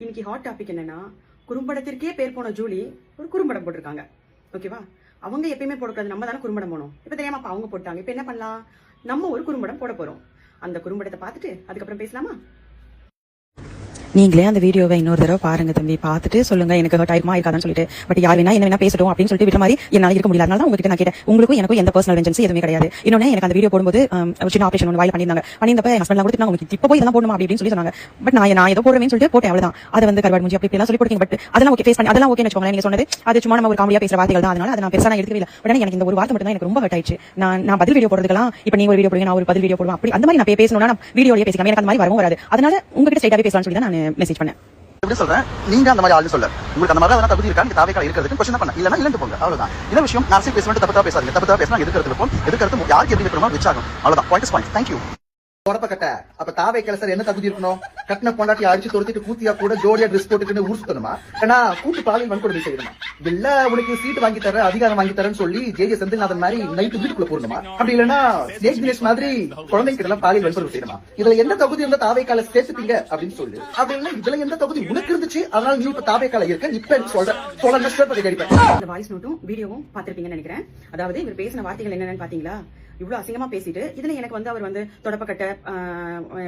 இன்னைக்கு hot topic என்னன்னா, குறும்படத்திற்கே பேர் போன ஜூலி ஒரு குறும்படம் போட்டிருக்காங்க. ஓகேவா? அவங்க எப்பயுமே போடக்கூடாது, நம்ம தானே குறும்படம் போனோம். இப்ப தெரியாம அவங்க போட்டாங்க. இப்ப என்ன பண்ணலாம்? நம்ம ஒரு குறும்படம் போட போறோம். அந்த குறும்படத்தை பார்த்துட்டு அதுக்கப்புறம் பேசலாமா? நீங்களே அந்த வீடியோவை இன்னொரு தடவை பாருங்க தம்பி, பார்த்துட்டு சொல்லுங்க எனக்கு ஹர்ட் ஆயிருமா இருக்காதான்னு சொல்லிட்டு. பட் யார் வேணா என்ன வேணா பேசட்டும் அப்படின்னு சொல்லிட்டு விட்ட மாதிரி என்னால இருக்க முடியல. அதனால உங்ககிட்ட நான் கேட்டேன், உங்களுக்கும் எனக்கும் எந்த பர்சனல் வெஞ்சன்ஸ் எதுவுமே கிடையாது. இன்னொன்னு எனக்கு அந்த வீடியோ போடும்போது சின்ன ஆபரேஷன் ஒன்று வாயில் பண்ணியிருந்தப்ப என் ஹஸ்பண்ட் கொடுத்து உங்களுக்கு இப்போ போய் இதெல்லாம் போடணுமா அப்படின்னு சொன்னாங்க. பட் நான் ஏதோ போடுவேன்னு சொல்லிட்டு போட்டேன், அவ்வளவுதான். அது வந்து கருவாடு மூஞ்சி அப்படி எல்லாம் சொல்லி போட்டீங்க. பட் அதெல்லாம் ஓகே, ஃபேஸ் பண்ணி அதெல்லாம் ஓகே வச்சுக்கோங்க. நீங்க சொன்னது அது சும்மா நம்ம ஒரு காமெடியா பேசுற வார்த்தைகள் தான். அதனால அதை நான் பெருசா எடுக்கவே இல்லை. பட் எனக்கு இந்த ஒரு வார்த்தை மட்டும் தான் எனக்கு ரொம்ப ஹர்ட் ஆயிடுச்சு. நான் பதில் வீடியோ போடுறதுக்கெல்லாம் இப்ப நீங்க ஒரு வீடியோ போடுங்க, நான் ஒரு பதில் வீடியோ போடுவேன், அப்படி அந்த மாதிரி நான் பேசணும்னா நான் வீடியோலயே பேசிக்கலாம். எனக்கு அந்த மாதிரி வரவும் வராது. அதனால உங்ககிட்ட ஸ்ட்ரைட்டாவே பேசலாம்னு சொல்லி தான் நான் மெசேஜ் பண்ணேன். எப்படி சொல்றேன், நீங்க அந்த மாதிரி ஆளு சொல்ல உங்களுக்கு அந்த மாதிரி தகுதி இருக்கா, நீங்க தாவேக்கால இருக்கிறதுக்கு கொஸ்டின் பண்ண இல்லனா இல்லன்னு போங்க, அவ்வளவுதான். இந்த விஷயம் நான் பேசுவேன், தப்பா பேசாதீங்க. தப்பா பேசினா எதுக்கு இருக்கும், எதுக்கு யாருக்கு எப்படி வைக்கிறோமோ வச்சாகும், அவ்வளவுதான். பாயிண்ட். தேங்க்யூ. கட்ட அப்ப தாவேக்கால சார் என்ன தகுதி இருக்கணும்? கட்டின பொண்டாட்டி அடிச்சு தொடுத்துட்டு கூத்தியா கூட ஜோடியா ட்ரெஸ் போட்டுட்டு ஊர் சுத்தணுமா? ஏன்னா கூட்டு பாலியல் வன்கொடுமை செய்யணுமா? இல்ல உனக்கு சீட் வாங்கி தர, அதிகாரம் வாங்கி தரேன்னு சொல்லி ஜே செந்தில்நாதன் மாதிரி நைட்டு வீட்டுக்குள்ள போடணுமா? அப்படி இல்லன்னா ஸ்டேஜ் தினேஷ் மாதிரி குழந்தைங்க எல்லாம் பாலியல் வன்கொடுமை செய்யணுமா? இதுல எந்த தகுதி இருந்தா தாவேக்கால சேர்த்துப்பீங்க அப்படின்னு சொல்லு. அப்படி இல்ல இதுல எந்த தகுதி உனக்கு இருந்துச்சு, அதனால நீ இப்ப தாவேக்கால இருக்க, இப்ப சொல்றேன். இந்த வாய்ஸ் நோட்டும் வீடியோவும் பார்த்திருப்பீங்கன்னு நினைக்கிறேன். அதாவது இவர் பேசின வார்த்தைகள் என்னன்னு பாத்தீங்களா? இவ்வளவு அசிங்கமா பேசிட்டு இதுல எனக்கு வந்து அவர் வந்து தொடப்பக்கட்ட,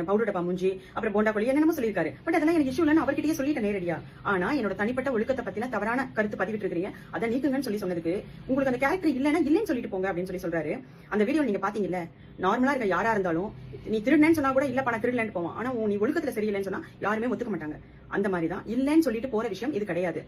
பவுடர் டப்பா மூஞ்சி, அப்புறம் போண்டா கொள்ளி என்னென்னமோ சொல்லியிருக்காரு. பட் அதெல்லாம் எனக்கு இஷ்யூ இல்லைன்னு அவர்கிட்டயே சொல்லிட்டு நேரடியா. ஆனா என்னோட தனிப்பட்ட ஒழுக்கத்தை பத்தின தவறான கருத்து பதிவிட்டு இருக்கீங்க, அதை நீக்குங்கன்னு சொல்லி சொன்னதுக்கு உங்களுக்கு அந்த கேரக்டர் இல்லைன்னா இல்லைன்னு சொல்லிட்டு போங்க அப்படின்னு சொல்லி சொல்றாரு. அந்த வீடியோ நீங்க பாத்தீங்கல்ல, நார்மலா இருக்க யாரா இருந்தாலும் நீ திருடனேன்னு சொன்னா கூட இல்ல பணம் திருடலன்னு போவான். ஆனா நீ ஒழுக்கத்துல சரியில்லைன்னு சொன்னா யாருமே ஒத்துக்க மாட்டாங்க. அந்த மாதிரிதான் இல்லைன்னு சொல்லிட்டு போற விஷயம் இது கிடையாது.